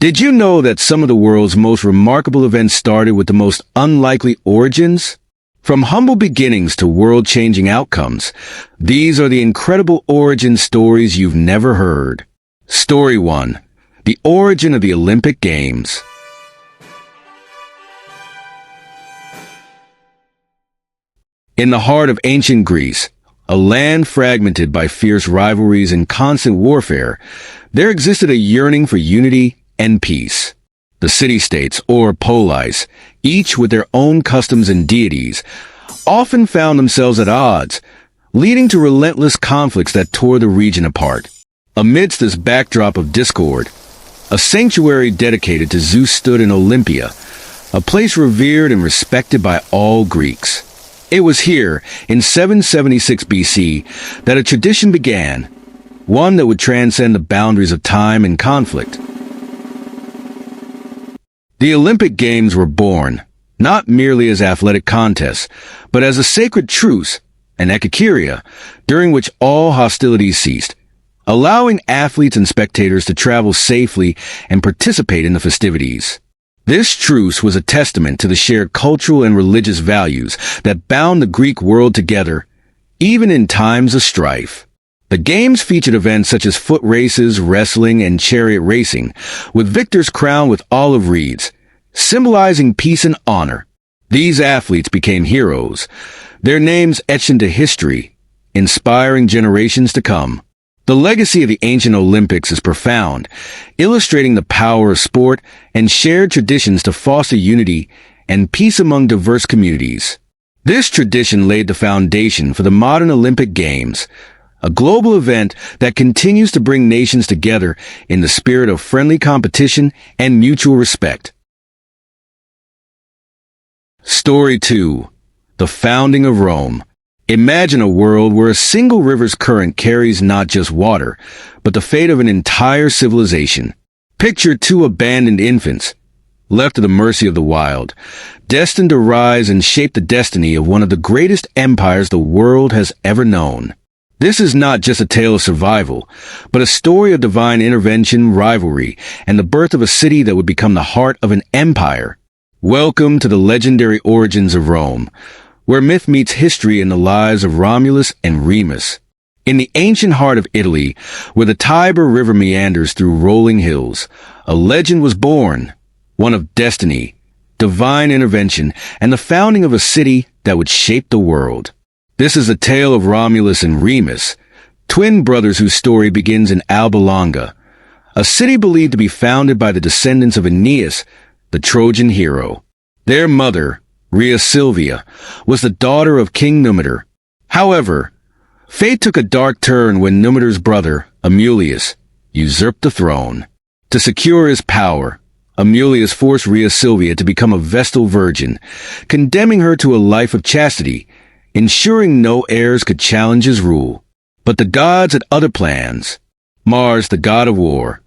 Did you know that some of the world's most remarkable events started with the most unlikely origins? From humble beginnings to world-changing outcomes, these are the incredible origin stories you've never heard. Story 1. The origin of the Olympic Games. In the heart of ancient Greece, a land fragmented by fierce rivalries and constant warfare, there existed a yearning for unity and peace. The city-states, or polis, each with their own customs and deities, often found themselves at odds, leading to relentless conflicts that tore the region apart. Amidst this backdrop of discord, a sanctuary dedicated to Zeus stood in Olympia, a place revered and respected by all Greeks. It was here, in 776 BC, that a tradition began, one that would transcend the boundaries of time and conflict. The Olympic Games were born, not merely as athletic contests, but as a sacred truce, an ekkyria, during which all hostilities ceased, allowing athletes and spectators to travel safely and participate in the festivities. This truce was a testament to the shared cultural and religious values that bound the Greek world together, even in times of strife. The games featured events such as foot races, wrestling, and chariot racing, with victors crowned with olive wreaths, symbolizing peace and honor. These athletes became heroes, their names etched into history, inspiring generations to come. The legacy of the ancient Olympics is profound, illustrating the power of sport and shared traditions to foster unity and peace among diverse communities. This tradition laid the foundation for the modern Olympic Games, a global event that continues to bring nations together in the spirit of friendly competition and mutual respect. Story 2. The founding of Rome. Imagine a world where a single river's current carries not just water, but the fate of an entire civilization. Picture two abandoned infants, left to the mercy of the wild, destined to rise and shape the destiny of one of the greatest empires the world has ever known. This is not just a tale of survival, but a story of divine intervention, rivalry, and the birth of a city that would become the heart of an empire. Welcome to the legendary origins of Rome, where myth meets history in the lives of Romulus and Remus. In the ancient heart of Italy, where the Tiber River meanders through rolling hills, a legend was born, one of destiny, divine intervention, and the founding of a city that would shape the world. This is the tale of Romulus and Remus, twin brothers whose story begins in Alba Longa, a city believed to be founded by the descendants of Aeneas, the Trojan hero. Their mother, Rhea Silvia, was the daughter of King Numitor. However, fate took a dark turn when Numitor's brother, Amulius, usurped the throne. To secure his power, Amulius forced Rhea Silvia to become a Vestal virgin, condemning her to a life of chastity, ensuring no heirs could challenge his rule. But the gods had other plans. Mars, the god of war,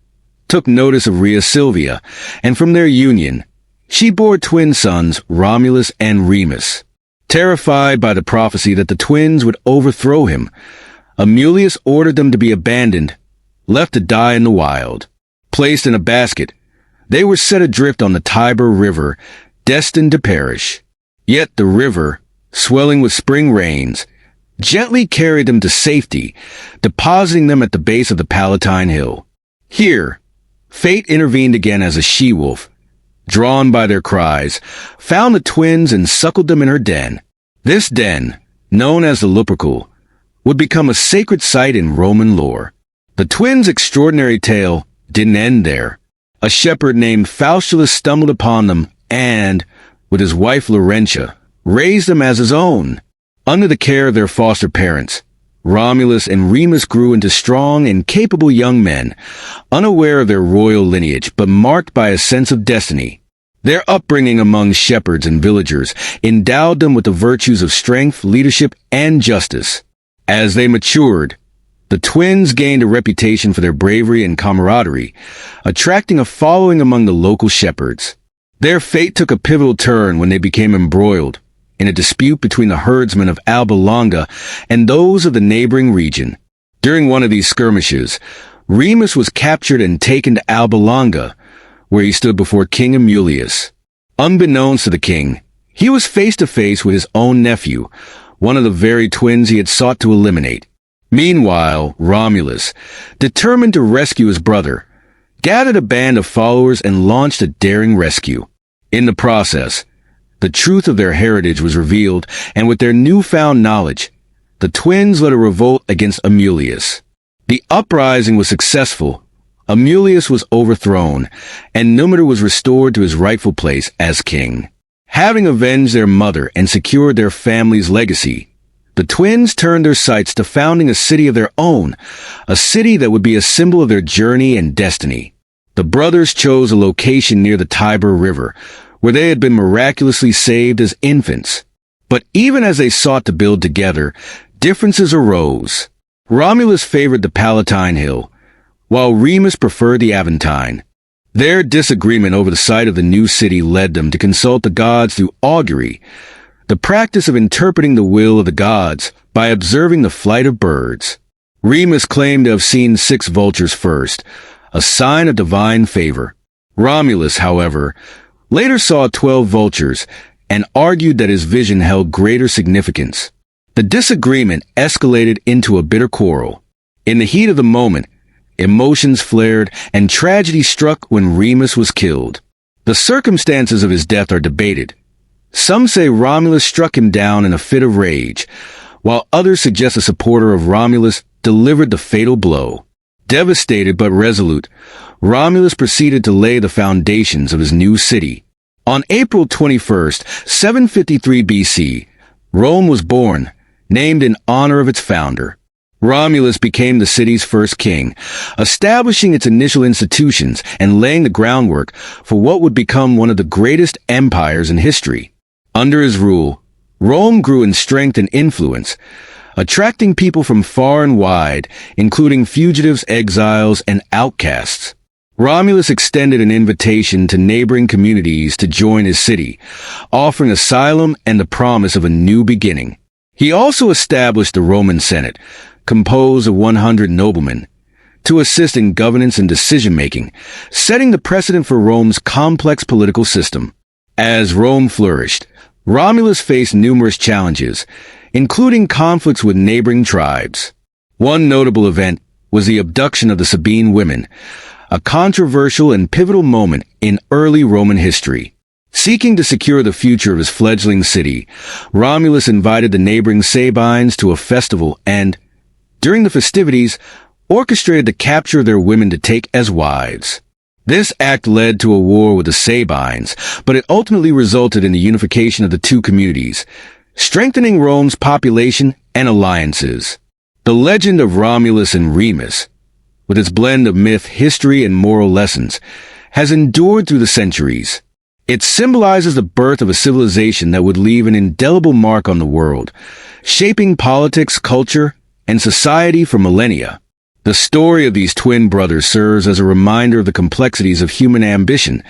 took notice of Rhea Silvia, and from their union, she bore twin sons, Romulus and Remus. Terrified by the prophecy that the twins would overthrow him, Amulius ordered them to be abandoned, left to die in the wild. Placed in a basket, they were set adrift on the Tiber River, destined to perish. Yet the river, swelling with spring rains, gently carried them to safety, depositing them at the base of the Palatine Hill. Here, fate intervened again as a she-wolf, drawn by their cries, found the twins and suckled them in her den. This den, known as the Lupercal, would become a sacred site in Roman lore. The twins' extraordinary tale didn't end there. A shepherd named Faustulus stumbled upon them and, with his wife Laurentia, raised them as his own. Under the care of their foster parents, Romulus and Remus grew into strong and capable young men, unaware of their royal lineage but marked by a sense of destiny. Their upbringing among shepherds and villagers endowed them with the virtues of strength, leadership, and justice. As they matured, the twins gained a reputation for their bravery and camaraderie, attracting a following among the local shepherds. Their fate took a pivotal turn when they became embroiled in a dispute between the herdsmen of Alba Longa and those of the neighboring region. During one of these skirmishes, Remus was captured and taken to Alba Longa, where he stood before King Amulius. Unbeknownst to the king, he was face to face with his own nephew, one of the very twins he had sought to eliminate. Meanwhile, Romulus, determined to rescue his brother, gathered a band of followers and launched a daring rescue. In the process, the truth of their heritage was revealed, and with their newfound knowledge, the twins led a revolt against Amulius. The uprising was successful. Amulius was overthrown, and Numitor was restored to his rightful place as king. Having avenged their mother and secured their family's legacy, the twins turned their sights to founding a city of their own, a city that would be a symbol of their journey and destiny. The brothers chose a location near the Tiber River, where they had been miraculously saved as infants. But even as they sought to build together, differences arose. Romulus favored the Palatine Hill, while Remus preferred the Aventine. Their disagreement over the site of the new city led them to consult the gods through augury, the practice of interpreting the will of the gods by observing the flight of birds. Remus claimed to have seen 6 vultures first, a sign of divine favor. Romulus, however, later saw 12 vultures and argued that his vision held greater significance. The disagreement escalated into a bitter quarrel. In the heat of the moment, emotions flared and tragedy struck when Remus was killed. The circumstances of his death are debated. Some say Romulus struck him down in a fit of rage, while others suggest a supporter of Romulus delivered the fatal blow. Devastated but resolute, Romulus proceeded to lay the foundations of his new city. On April 21st, 753 BC, Rome was born, named in honor of its founder. Romulus became the city's first king, establishing its initial institutions and laying the groundwork for what would become one of the greatest empires in history. Under his rule, Rome grew in strength and influence, attracting people from far and wide, including fugitives, exiles, and outcasts. Romulus extended an invitation to neighboring communities to join his city, offering asylum and the promise of a new beginning. He also established the Roman Senate, composed of 100 noblemen, to assist in governance and decision-making, setting the precedent for Rome's complex political system. As Rome flourished, Romulus faced numerous challenges, including conflicts with neighboring tribes. One notable event was the abduction of the Sabine women, a controversial and pivotal moment in early Roman history. Seeking to secure the future of his fledgling city, Romulus invited the neighboring Sabines to a festival and, during the festivities, orchestrated the capture of their women to take as wives. This act led to a war with the Sabines, but it ultimately resulted in the unification of the two communities, strengthening Rome's population and alliances. The legend of Romulus and Remus, with its blend of myth, history, and moral lessons, has endured through the centuries. It symbolizes the birth of a civilization that would leave an indelible mark on the world, shaping politics, culture, and society for millennia. The story of these twin brothers serves as a reminder of the complexities of human ambition,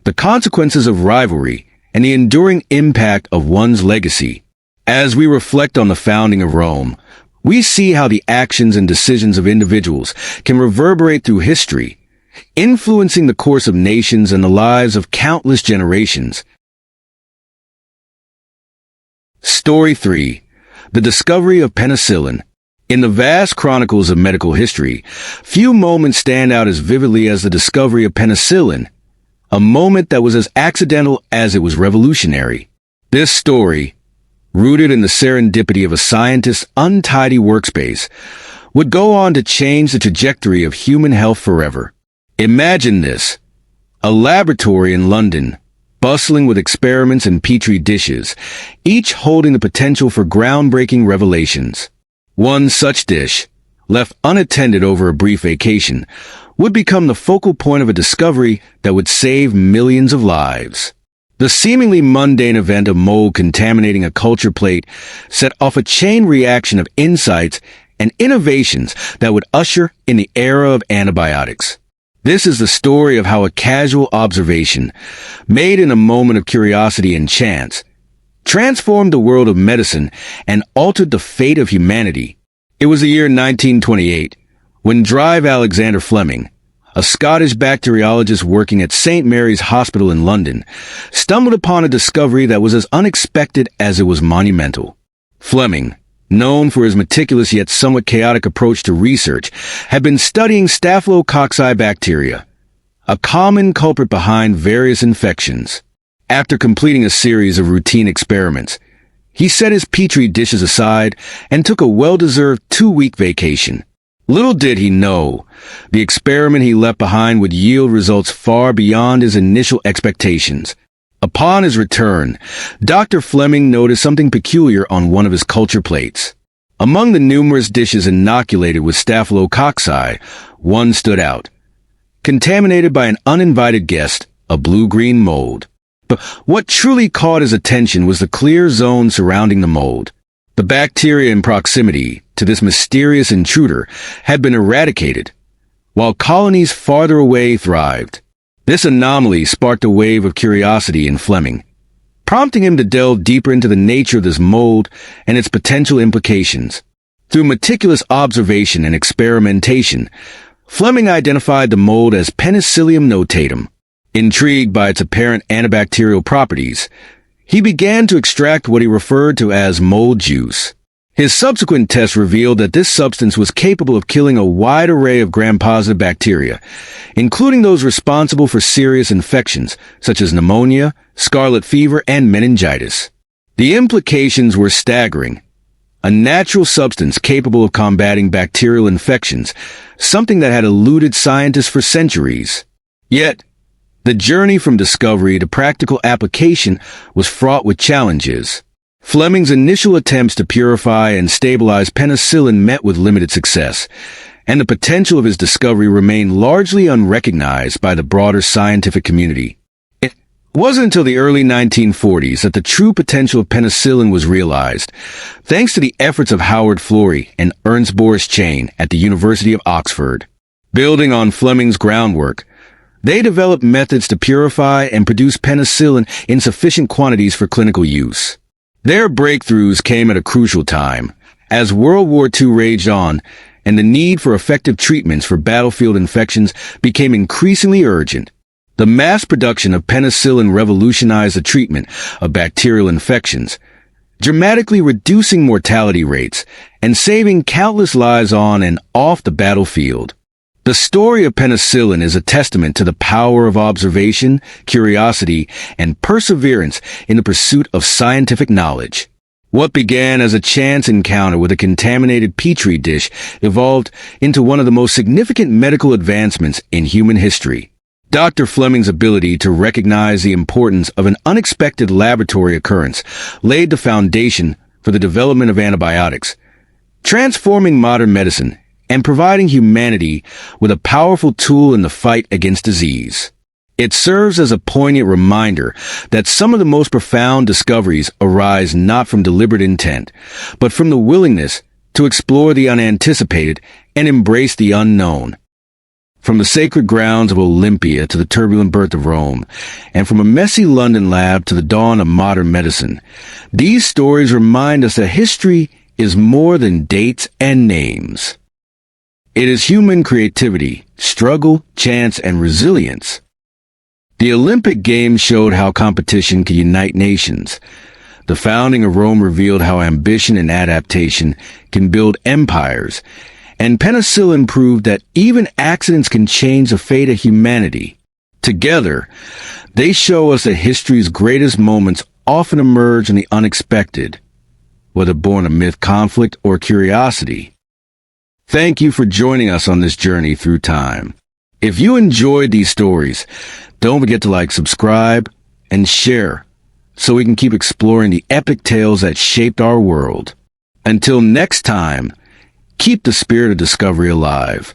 the consequences of rivalry, and the enduring impact of one's legacy. As we reflect on the founding of Rome, we see how the actions and decisions of individuals can reverberate through history, influencing the course of nations and the lives of countless generations. Story 3. The discovery of penicillin. In the vast chronicles of medical history, few moments stand out as vividly as the discovery of penicillin, a moment that was as accidental as it was revolutionary. This story, rooted in the serendipity of a scientist's untidy workspace, would go on to change the trajectory of human health forever. Imagine this: a laboratory in London, bustling with experiments and petri dishes, each holding the potential for groundbreaking revelations. One such dish, left unattended over a brief vacation, would become the focal point of a discovery that would save millions of lives. The seemingly mundane event of mold contaminating a culture plate set off a chain reaction of insights and innovations that would usher in the era of antibiotics. This is the story of how a casual observation, made in a moment of curiosity and chance, transformed the world of medicine and altered the fate of humanity. It was the year 1928, when Drive Alexander Fleming, a Scottish bacteriologist working at St. Mary's Hospital in London, stumbled upon a discovery that was as unexpected as it was monumental. Fleming, known for his meticulous yet somewhat chaotic approach to research, had been studying Staphylococci bacteria, a common culprit behind various infections. After completing a series of routine experiments, he set his petri dishes aside and took a well-deserved 2-week vacation. Little did he know, the experiment he left behind would yield results far beyond his initial expectations. Upon his return, Dr. Fleming noticed something peculiar on one of his culture plates. Among the numerous dishes inoculated with Staphylococci, one stood out. Contaminated by an uninvited guest, a blue-green mold. But what truly caught his attention was the clear zone surrounding the mold. The bacteria in proximity to this mysterious intruder had been eradicated, while colonies farther away thrived. This anomaly sparked a wave of curiosity in Fleming, prompting him to delve deeper into the nature of this mold and its potential implications. Through meticulous observation and experimentation, Fleming identified the mold as Penicillium notatum. Intrigued by its apparent antibacterial properties, he began to extract what he referred to as mold juice. His subsequent tests revealed that this substance was capable of killing a wide array of gram-positive bacteria, including those responsible for serious infections such as pneumonia, scarlet fever, and meningitis. The implications were staggering. A natural substance capable of combating bacterial infections, something that had eluded scientists for centuries. Yet, the journey from discovery to practical application was fraught with challenges. Fleming's initial attempts to purify and stabilize penicillin met with limited success, and the potential of his discovery remained largely unrecognized by the broader scientific community. It wasn't until the early 1940s that the true potential of penicillin was realized, thanks to the efforts of Howard Florey and Ernst Boris Chain at the University of Oxford. Building on Fleming's groundwork, they developed methods to purify and produce penicillin in sufficient quantities for clinical use. Their breakthroughs came at a crucial time, as World War II raged on, and the need for effective treatments for battlefield infections became increasingly urgent. The mass production of penicillin revolutionized the treatment of bacterial infections, dramatically reducing mortality rates and saving countless lives on and off the battlefield. The story of penicillin is a testament to the power of observation, curiosity, and perseverance in the pursuit of scientific knowledge. What began as a chance encounter with a contaminated petri dish evolved into one of the most significant medical advancements in human history. Dr. Fleming's ability to recognize the importance of an unexpected laboratory occurrence laid the foundation for the development of antibiotics, transforming modern medicine and providing humanity with a powerful tool in the fight against disease. It serves as a poignant reminder that some of the most profound discoveries arise not from deliberate intent, but from the willingness to explore the unanticipated and embrace the unknown. From the sacred grounds of Olympia to the turbulent birth of Rome, and from a messy London lab to the dawn of modern medicine, these stories remind us that history is more than dates and names. It is human creativity, struggle, chance, and resilience. The Olympic Games showed how competition can unite nations. The founding of Rome revealed how ambition and adaptation can build empires. And penicillin proved that even accidents can change the fate of humanity. Together, they show us that history's greatest moments often emerge in the unexpected, whether born of myth, conflict, or curiosity. Thank you for joining us on this journey through time. If you enjoyed these stories, don't forget to like, subscribe, and share so we can keep exploring the epic tales that shaped our world. Until next time, keep the spirit of discovery alive.